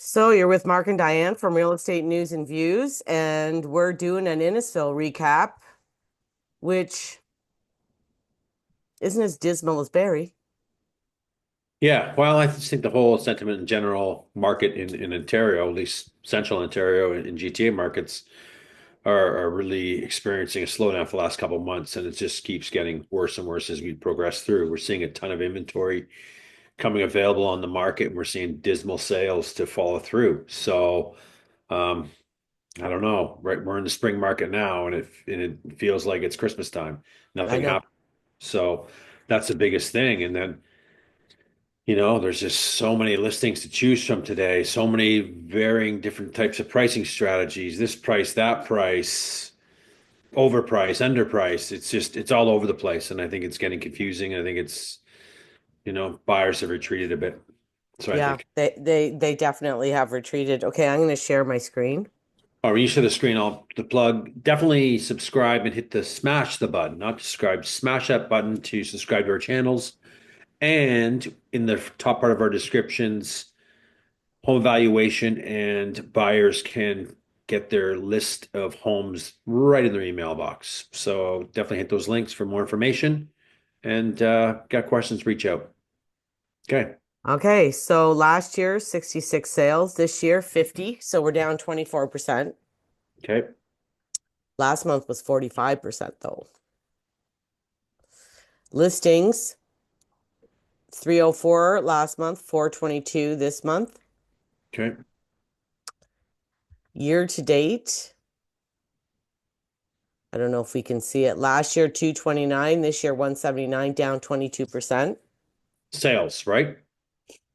So you're with Mark and Diane from Real Estate News and Views, and we're doing an Innisfil recap, which isn't as dismal as Barrie. Yeah, well, I just think the whole sentiment in general market in Ontario, at least central Ontario and GTA markets, are really experiencing a slowdown for the last couple of months, and it just keeps getting worse and worse as we progress through. We're seeing a ton of inventory coming available on the market, and we're seeing dismal sales to follow through. So, um, I don't know. Right, we're in the spring market now, and it feels like it's Christmas time. I Nothing know. happened. So that's the biggest thing. And then there's just so many listings to choose from today, so many varying different types of pricing strategies, this price, that price, overprice, underprice. It's all over the place. And I think it's getting confusing. I think buyers have retreated a bit. So I Yeah, think, they definitely have retreated. Okay, I'm going to share my screen. when you share the screen, I'll the plug, definitely subscribe and hit the smash the button, not subscribe, smash that button to subscribe to our channels. And in the top part of our descriptions, home evaluation and buyers can get their list of homes right in their email box. So definitely hit those links for more information. And got questions, reach out. Okay. Okay, so last year 66 sales, this year 50, so we're down 24%. Okay. Last month was 45% though. Listings 304 last month, 422 this month. Okay. Year to date, I don't know if we can see it. Last year, 229, this year, 179, down 22%. Sales, right?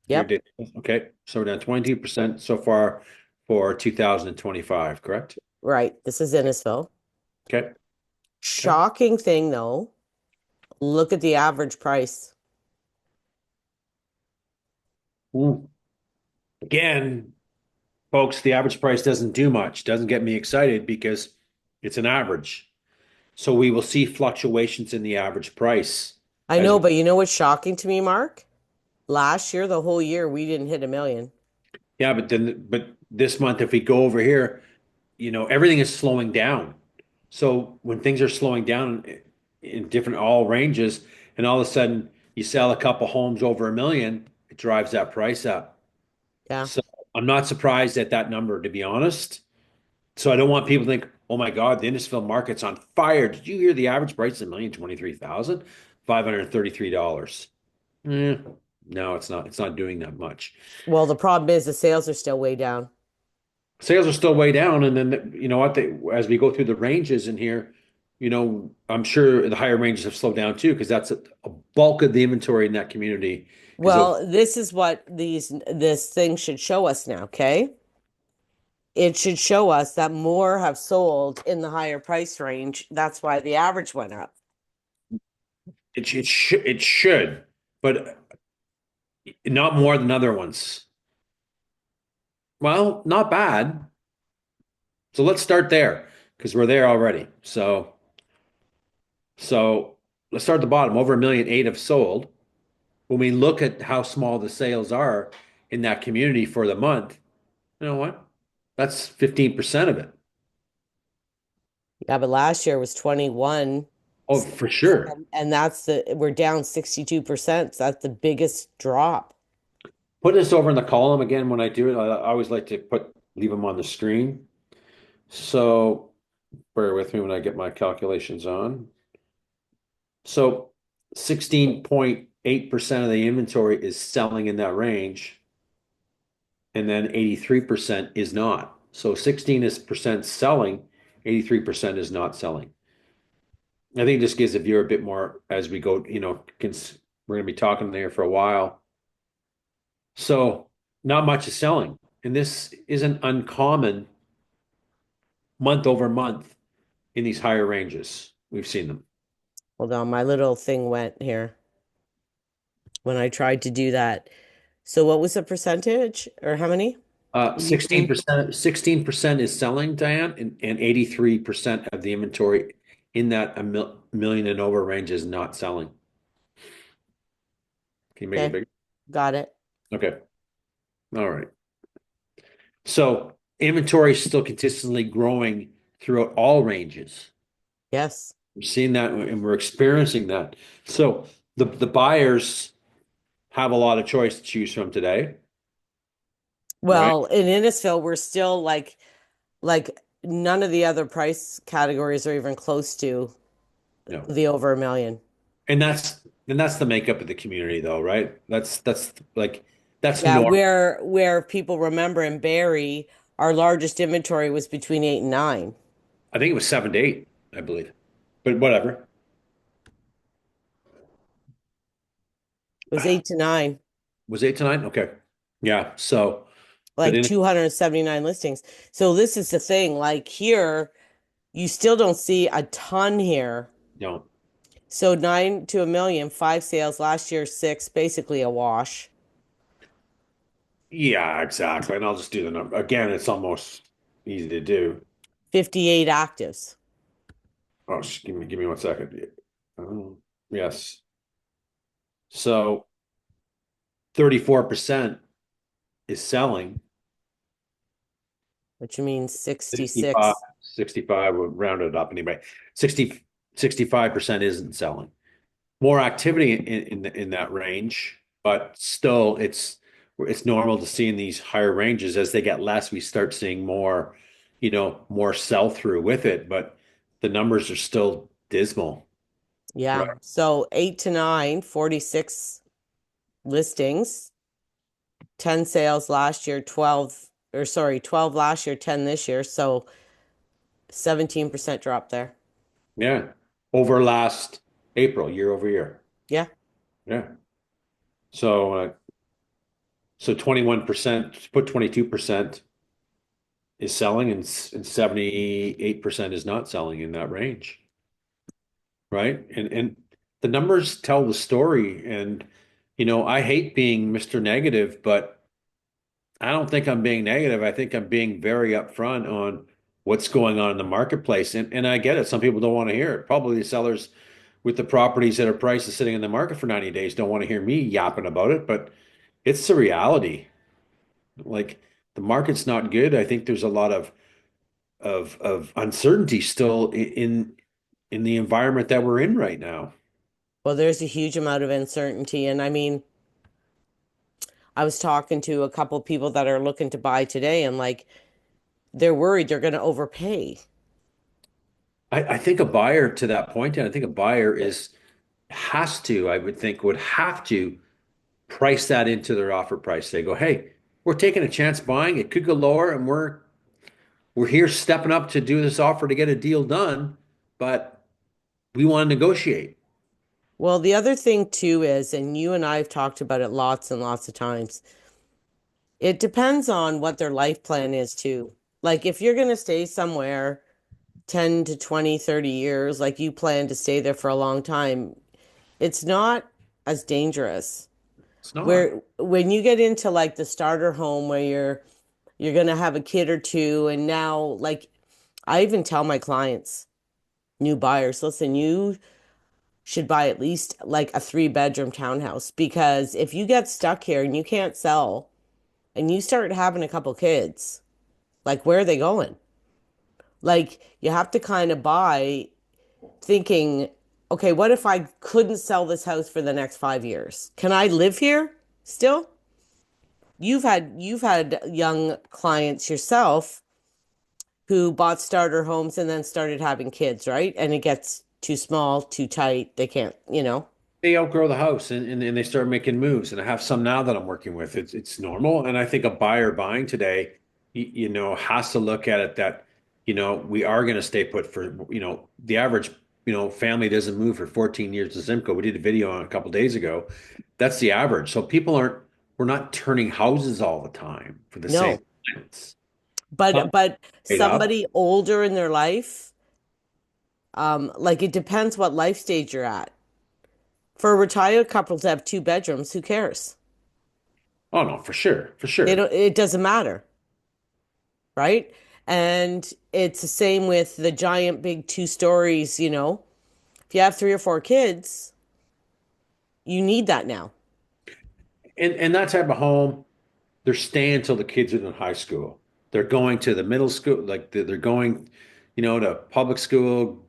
Year Yep, date. Okay. So we're down 22% so far for 2025, correct? right. This is Innisfil. Okay. Okay. Shocking thing though, look at the average price. Ooh. Again, folks, the average price doesn't do much, doesn't get me excited because it's an average. So we will see fluctuations in the average price I as know, but you know what's shocking to me, Mark? Last year, the whole year, we didn't hit a million. yeah, but this month if we go over here, everything is slowing down. So when things are slowing down in different all ranges, and all of a sudden you sell a couple homes over a million, it drives that price up. Yeah. So I'm not surprised at that number, to be honest. So I don't want people to think, oh my God, the Innisfil market's on fire. Did you hear the average price is $1,023,533? Eh, no, it's not. It's not doing that much. Well, the problem is the sales are still way down. Sales are still way down, and then you know what? As we go through the ranges in here, I'm sure the higher ranges have slowed down too, because that's a bulk of the inventory in that community is over. Well, this is what this thing should show us now, okay? It should show us that more have sold in the higher price range. That's why the average went up. It should, but not more than other ones. Well, not bad. So let's start there because we're there already. So let's start at the bottom. Over 1,000,008 have sold. When we look at how small the sales are in that community for the month, you know what? That's 15% of it. Yeah, but last year was 21. Oh, for sure. And that's we're down 62%. So that's the biggest drop. Put this over in the column again when I do it. I always like to leave them on the screen. So bear with me when I get my calculations on. So 16.8% of the inventory is selling in that range, and then 83% is not. So 16 is percent selling, 83% is not selling. I think it just gives the viewer a bit more as we go, we're going to be talking there for a while. So not much is selling. And this isn't uncommon month over month in these higher ranges. We've seen them. Hold on, my little thing went here when I tried to do that. So what was the percentage or how many? Uh, You said 16%, 16% is selling, Diane, and 83% of the inventory in that million and over range is not selling. Can you make it okay, bigger? got it. Okay. All right. So inventory is still consistently growing throughout all ranges. Yes. We're seeing that and we're experiencing that. So the buyers have a lot of choice to choose from today, right? Well, in Innisfil, we're still like none of the other price categories are even close to No. the over a million. And that's the makeup of the community though, right? That's like that's Yeah, normal. where people remember in Barrie, our largest inventory was between 8 and 9. I think it was 7 to 8, I believe. But whatever. It was 8 to 9, Was 8 to 9? Okay. Yeah. So, but like in 279 listings. So this is the thing, like here, you still don't see a ton here. you So 9 to a million, 5 sales last year, six, basically a wash. yeah, exactly. And I'll just do the number again. It's almost easy to do. 58 actives. Oh, give me 1 second. Yes. So 34% is selling. Which means 65, 66. 65, we'll round it up anyway. 65% isn't selling. More activity in that range, but still it's normal to see in these higher ranges as they get less, we start seeing more, more sell through with it, but the numbers are still dismal, right? Yeah. So 8 to 9, 46 listings, 10 sales last year, 12, or sorry, 12 last year, 10 this year. So 17% drop there. Yeah. Over last April, year over year. Yeah. Yeah. So 21%, put 22% is selling and 78% is not selling in that range. Right? And the numbers tell the story. And I hate being Mr. Negative, but I don't think I'm being negative. I think I'm being very upfront on what's going on in the marketplace. And I get it. Some people don't want to hear it. Probably the sellers with the properties that are prices sitting in the market for 90 days don't want to hear me yapping about it, but it's the reality. Like the market's not good. I think there's a lot of uncertainty still in the environment that we're in right now. Well, there's a huge amount of uncertainty. And I mean, I was talking to a couple people that are looking to buy today, and like they're worried they're going to overpay. I think a buyer to that point, and I think a buyer has to, I would think, would have to price that into their offer price. They go, hey, we're taking a chance buying. It could go lower, and we're here stepping up to do this offer to get a deal done, but we want to negotiate. Well, the other thing too is, and you and I have talked about it lots and lots of times, it depends on what their life plan is too. Like if you're going to stay somewhere 10 to 20, 30 years, like you plan to stay there for a long time, it's not as dangerous. It's not. Where when you get into like the starter home where you're going to have a kid or two, and now like I even tell my clients, new buyers, listen, you should buy at least like a 3 bedroom townhouse, because if you get stuck here and you can't sell and you start having a couple kids, like where are they going? Like you have to kind of buy thinking, okay, what if I couldn't sell this house for the next 5 years? Can I live here still? You've had young clients yourself who bought starter homes and then started having kids, right? And it gets too small, too tight. They can't, you know. They outgrow the house and they start making moves. And I have some now that I'm working with. It's normal. And I think a buyer buying today, has to look at it that, we are going to stay put for, the average, family doesn't move for 14 years to Simcoe. We did a video on a couple days ago. That's the average. So we're not turning houses all the time for the same No. rents. Some But paid up. somebody older in their life, like it depends what life stage you're at. For a retired couple to have 2 bedrooms, who cares? Oh no, for sure. For They sure. don't, it doesn't matter, right? And it's the same with the giant big 2 stories, you know. If you have 3 or 4 kids, you need that now. And that type of home, they're staying until the kids are in high school. They're going to the middle school, like they're going, to public school,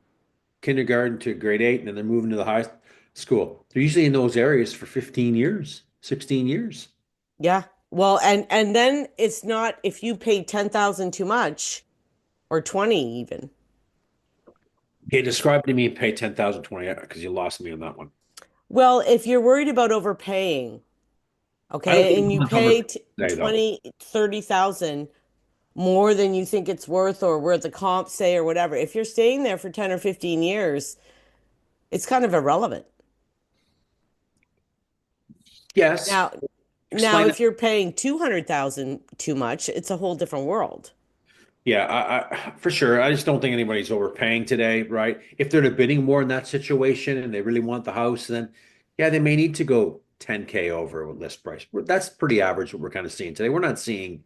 kindergarten to grade 8, and then they're moving to the high school. They're usually in those areas for 15 years, 16 years. Yeah. Well, and then it's not if you pay 10,000 too much or 20 even. Okay, describe to me and pay 10,000 20 because you lost me on that one. Well, if you're worried about overpaying, I don't okay, think and you someone's pay overpaid today, though. 20, 30,000 more than you think it's worth or where the comps say or whatever. If you're staying there for 10 or 15 years, it's kind of irrelevant. Yes. Now, now Explain that. if you're paying 200,000 too much, it's a whole different world. Yeah, for sure. I just don't think anybody's overpaying today, right? If they're bidding more in that situation and they really want the house, then yeah, they may need to go 10K over with list price. That's pretty average what we're kind of seeing today. We're not seeing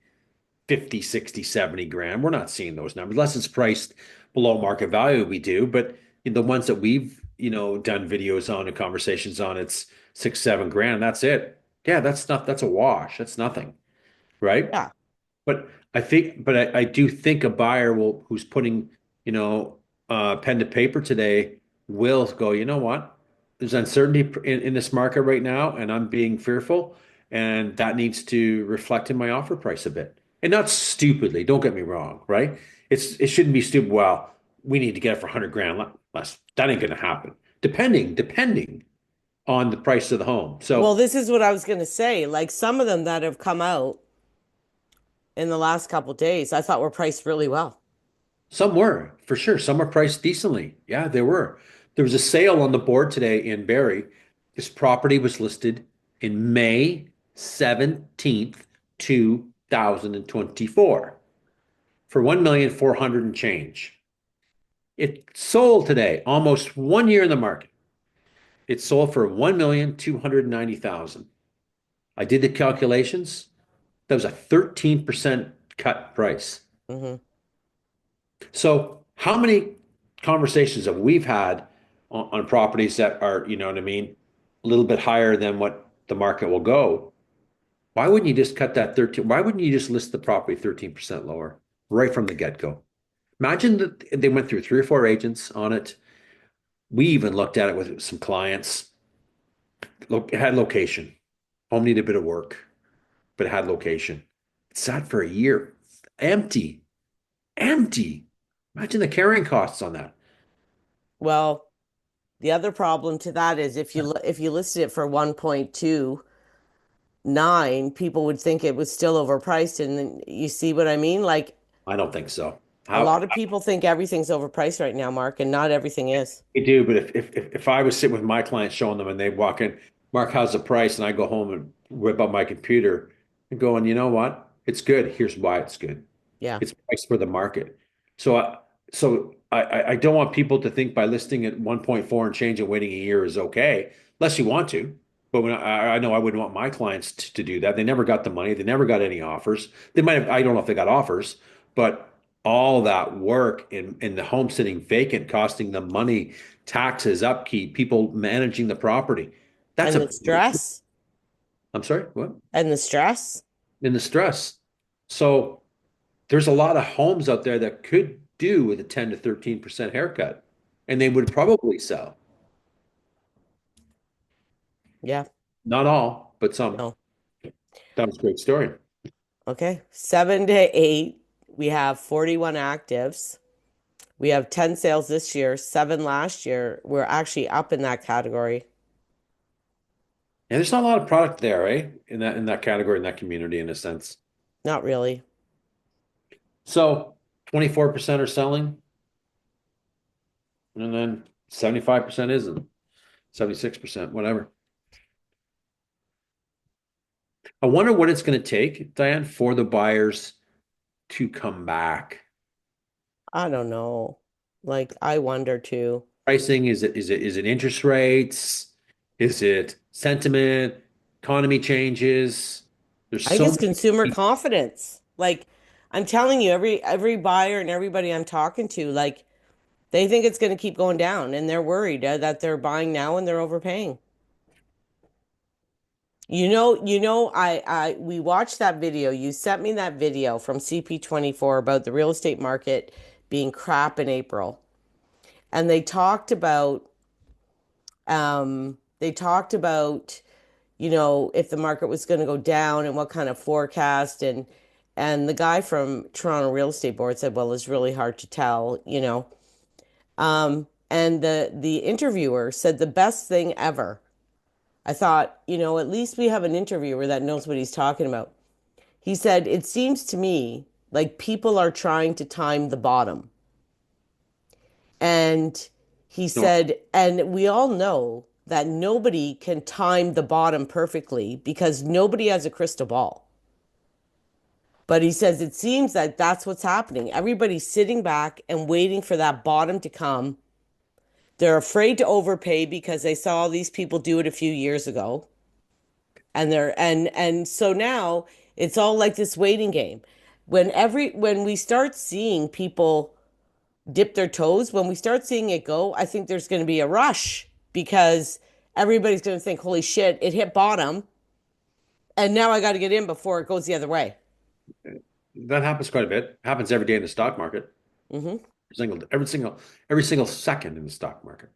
50, 60, 70 grand. We're not seeing those numbers unless it's priced below market value, we do. But the ones that we've, done videos on and conversations on, it's 6, 7 grand. That's it. Yeah, that's a wash. That's nothing, right? Yeah. But I do think a buyer who's putting, pen to paper today will go, you know what? There's uncertainty in this market right now, and I'm being fearful, and that needs to reflect in my offer price a bit. And not stupidly, don't get me wrong, right? It shouldn't be stupid. Well, we need to get it for 100 grand less. That ain't gonna happen. Depending on the price of the home. Well, So this is what I was going to say. Like some of them that have come out in the last couple days, I thought were priced really well. some were, for sure. Some were priced decently. Yeah, there were. There was a sale on the board today in Barrie. This property was listed in May 17th, 2024 for 1,400,000 and change. It sold today, almost 1 year in the market. It sold for 1,290,000. I did the calculations. That was a 13% cut price. Hmm. So, how many conversations have we had on properties that are, you know what I mean, a little bit higher than what the market will go? Why wouldn't you just cut that 13? Why wouldn't you just list the property 13% lower right from the get-go? Imagine that they went through 3 or 4 agents on it. We even looked at it with some clients. Look, it had location. Home needed a bit of work, but it had location. It sat for a year, empty, empty. Imagine the carrying costs on that. Well, the other problem to that is if you listed it for 1.29, people would think it was still overpriced. And then you see what I mean? Like I don't think so. a How lot of people think everything's overpriced right now, Mark, and not everything is. they do, but if I was sitting with my clients showing them and they walk in, Mark, how's the price? And I go home and whip up my computer and going, you know what? It's good. Here's why it's good. Yeah. It's priced for the market. So I don't want people to think by listing at 1.4 and change and waiting a year is okay, unless you want to. But I know I wouldn't want my clients to do that. They never got the money. They never got any offers. They might have, I don't know if they got offers, but all that work in the home sitting vacant, costing them money, taxes, upkeep, people managing the property. That's And a, the stress I'm sorry, what? and the stress. In the stress. So there's a lot of homes out there that could do with a 10 to 13% haircut, and they would probably sell. Yeah. Not all, but some. No. That was a great story. Okay. 7 to 8. We have 41 actives. We have 10 sales this year, seven last year. We're actually up in that category. And there's not a lot of product there, eh? In that category, in that community, in a sense. Not really. So 24% are selling, and then 75% isn't. 76%, whatever. I wonder what it's going to take, Diane, for the buyers to come back. I don't know. Like, I wonder too. Pricing, is it interest rates? Is it sentiment? Economy changes. There's I think so it's many consumer people. confidence. Like, I'm telling you, every buyer and everybody I'm talking to, like, they think it's going to keep going down, and they're worried that they're buying now and they're overpaying. we watched that video. You sent me that video from CP24 about the real estate market being crap in April. And they talked about, if the market was going to go down and what kind of forecast and the guy from Toronto Real Estate Board said, well, it's really hard to tell. And the interviewer said the best thing ever. I thought, at least we have an interviewer that knows what he's talking about. He said, it seems to me like people are trying to time the bottom. And he No, said, and we all know that nobody can time the bottom perfectly because nobody has a crystal ball. But he says it seems that that's what's happening. Everybody's sitting back and waiting for that bottom to come. They're afraid to overpay because they saw all these people do it a few years ago. And so now it's all like this waiting game. When we start seeing people dip their toes, when we start seeing it go, I think there's going to be a rush because everybody's going to think, holy shit, it hit bottom. And now I got to get in before it goes the other way. that happens quite a bit. Happens every day in the stock market. Hmm. Every single second in the stock market,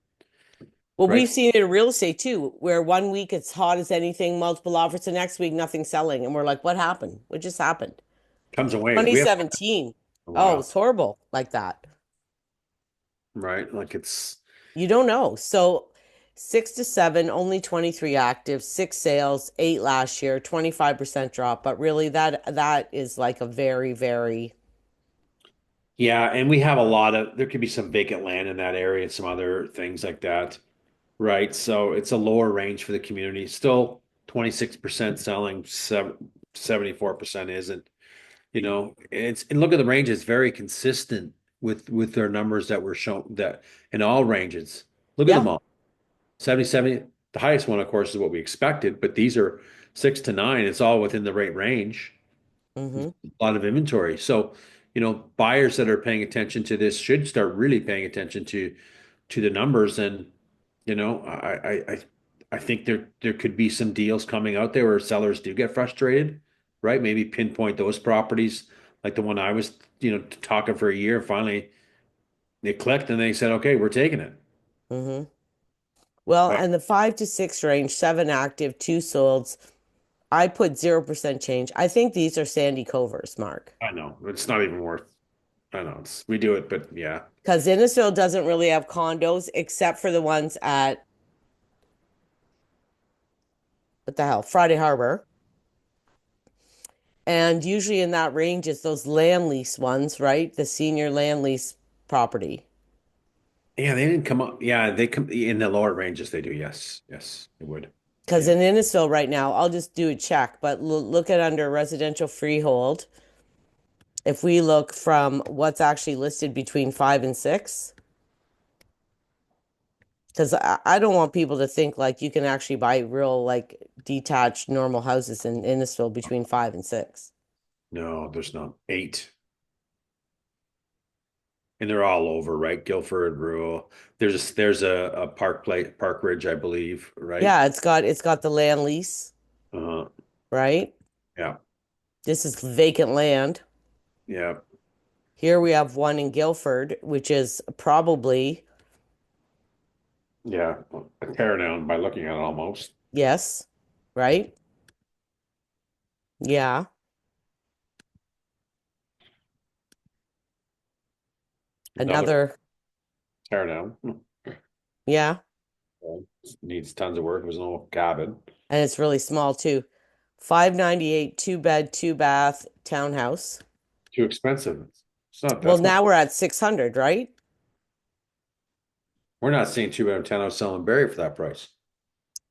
Well, we've right? seen it in real estate too, where one week it's hot as anything, multiple offers, the next week nothing's selling. And we're like, what happened? What just happened? Comes in waves. We have 2017. a Oh, while, it's horrible like that. right? Like it's You don't know. So 6 to 7, only 23 active, six sales, eight last year, 25% drop. But really that is like a very, very, yeah, and we have a lot of there could be some vacant land in that area and some other things like that, right? So it's a lower range for the community. Still 26% selling, 74% isn't. And look at the range, it's very consistent with their numbers that were shown that in all ranges. Look at them yeah. all. 70, the highest one, of course, is what we expected, but these are 6 to 9. It's all within the right range. Hmm. A lot of inventory. So, buyers that are paying attention to this should start really paying attention to the numbers. And, I think there could be some deals coming out there where sellers do get frustrated, right? Maybe pinpoint those properties, like the one I was, talking for a year. Finally, they clicked and they said, okay, we're taking it. Hmm. Well, But and the 5 to 6 range, seven active, two solds. I put 0% change. I think these are Sandy Covers, Mark. I know it's not even worth. I know we do it, but yeah. Because Innisfil doesn't really have condos except for the ones at, what the hell, Friday Harbor. And usually in that range is those land lease ones, right? The senior land lease property. Yeah, they didn't come up. Yeah, they come in the lower ranges. They do. Yes, yes, they would. Because Yeah. in Innisfil right now, I'll just do a check, but look at under residential freehold. If we look from what's actually listed between 5 and 6, because I don't want people to think like you can actually buy real like detached normal houses in Innisfil between 5 and 6. No, there's not 8, and they're all over, right? Guilford, rural. There's a Park Ridge, I believe, right? Yeah, it's got the land lease, Uh, right? yeah, This is vacant land. yeah, Here we have one in Guilford, which is probably, yeah. A tear down by looking at it almost. yes, right? Yeah. Another Another, tear down. yeah. Well, needs tons of work. There's no cabin. And it's really small too. 598, two bed, two bath townhouse. Too expensive. It's not. Well, That's not. now we're at 600, right? We're not seeing 2 out of 10 selling Barrie for that price.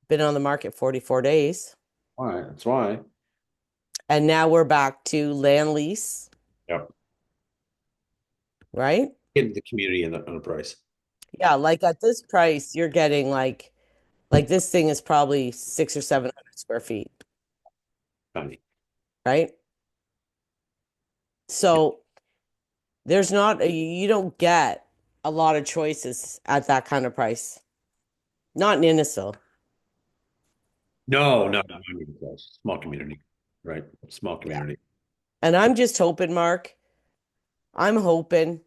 Been on the market 44 days. Why? That's why. And now we're back to land lease, Yep. right? Get the community in on the price. Yeah, like at this price, you're getting like this thing is probably 6 or 700 square feet, Tiny. right? Yeah. So there's not you don't get a lot of choices at that kind of price. Not in Innisfil. not even close. Small community, right? Small Yeah. community. And I'm just hoping, Mark, I'm hoping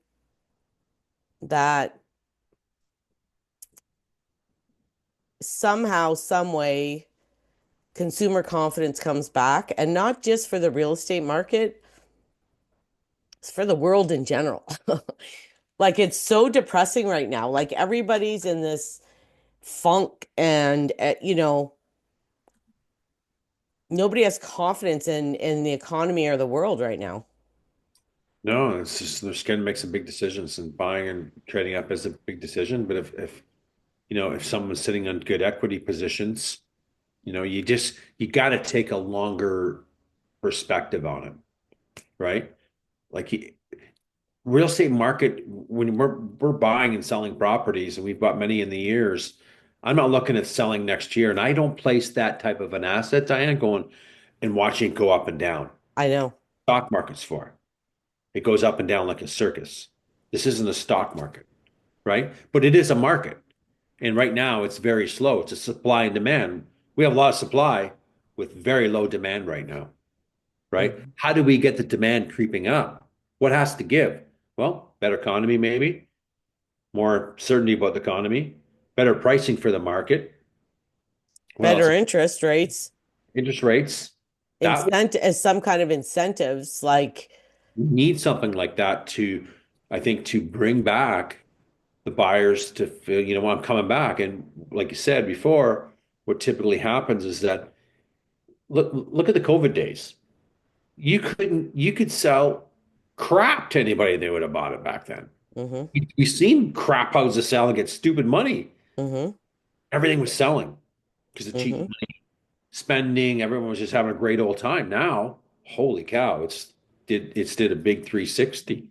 that somehow, some way, consumer confidence comes back, and not just for the real estate market, it's for the world in general. Like it's so depressing right now. Like everybody's in this funk and nobody has confidence in the economy or the world right now. No, it's just they're scared to make some big decisions, and buying and trading up is a big decision. But if if someone's sitting on good equity positions, you got to take a longer perspective on it, right? Like real estate market, when we're buying and selling properties, and we've bought many in the years, I'm not looking at selling next year, and I don't place that type of an asset, Diane, going and watching it go up and down. I know. Stock market's for. It goes up and down like a circus. This isn't a stock market, right? But it is a market. And right now it's very slow. It's a supply and demand. We have a lot of supply with very low demand right now, right? Mhm. How do we get the demand creeping up? What has to give? Well, better economy, maybe, more certainty about the economy, better pricing for the market. What else? Better interest rates, Interest rates. That incentive as some kind of incentives, like we need something like that to, I think, to bring back the buyers to feel, well, I'm coming back. And like you said before, what typically happens is that look at the COVID days. You could sell crap to anybody and they would have bought it back then. mm-hmm, We've seen crap houses sell and get stupid money. mm-hmm, Everything was selling because of cheap mm-hmm. spending. Everyone was just having a great old time. Now, holy cow, it's did a big 360.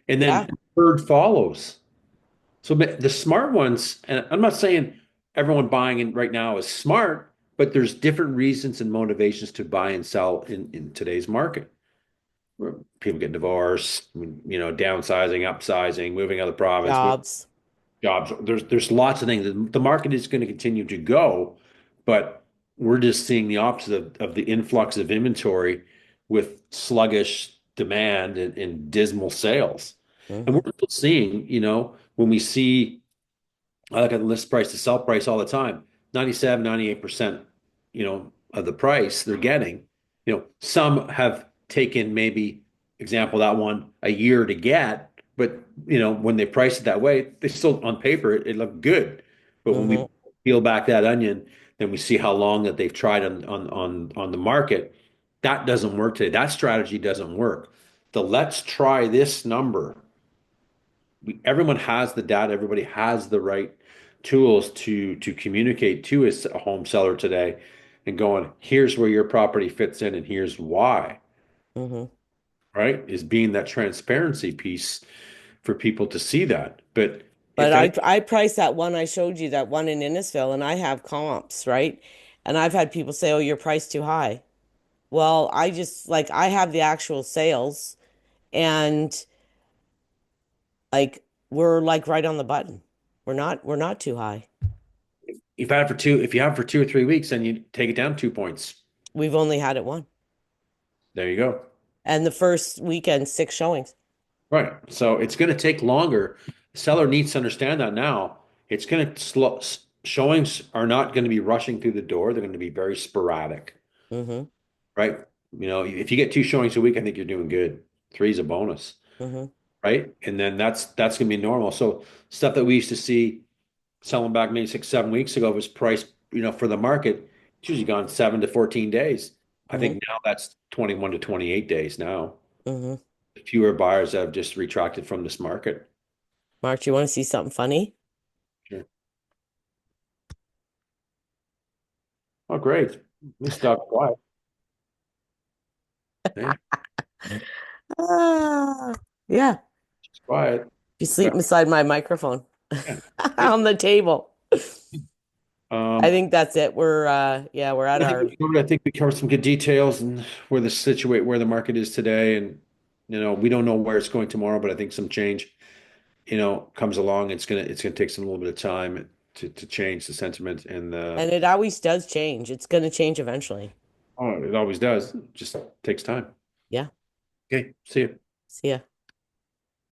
And Yeah. then herd follows. So the smart ones, and I'm not saying everyone buying in right now is smart, but there's different reasons and motivations to buy and sell in today's market. Where people get divorced, downsizing, upsizing, moving out of the province, Jobs. jobs. There's lots of things. The market is going to continue to go, but we're just seeing the opposite of the influx of inventory with sluggish demand and dismal sales. And we're Mm-hmm, still seeing, when we see, I look at the list price to sell price all the time, 97, 98%, of the price they're getting. Some have taken maybe, example, that one a year to get, but when they price it that way, they still on paper it looked good. But when mm-hmm. we peel back that onion, then we see how long that they've tried on the market. That doesn't work today. That strategy doesn't work. The let's try this number, everyone has the data, everybody has the right tools to communicate to a home seller today and going, here's where your property fits in and here's why, Mm-hmm. right? Is being that transparency piece for people to see that. But But if any, I priced that one I showed you, that one in Innisfil, and I have comps, right? And I've had people say, "Oh, your price too high." Well, I just like I have the actual sales, and like we're like right on the button. We're not too high. if you have it for 2 or 3 weeks, then you take it down 2 points. We've only had it one. There you go. And the first weekend, six showings. Right. So it's going to take longer. The seller needs to understand that now. It's going to slow. Showings are not going to be rushing through the door. They're going to be very sporadic, Mm-hmm. right? If you get 2 showings a week, I think you're doing good. Three is a bonus, Mm-hmm. right? And then that's going to be normal. So stuff that we used to see selling back maybe 6, 7 weeks ago was priced, for the market. It's usually gone 7 to 14 days. I Mm-hmm. think now that's 21 to 28 days now. Mm-hmm. Fewer buyers have just retracted from this market. Mark, you want to see something funny? Sure. Oh, great. We stopped quiet. Yeah, Ah, yeah. it's quiet. You Okay. sleep beside my microphone Yeah. on the table. I Um, think that's it. We're at our I think we covered some good details and where the market is today, and we don't know where it's going tomorrow, but I think some change, comes along. It's gonna take some little bit of time. to change the sentiment and the And it always does change. It's going to change eventually. oh, it always does. It just takes time. Yeah. Okay, see you. See ya.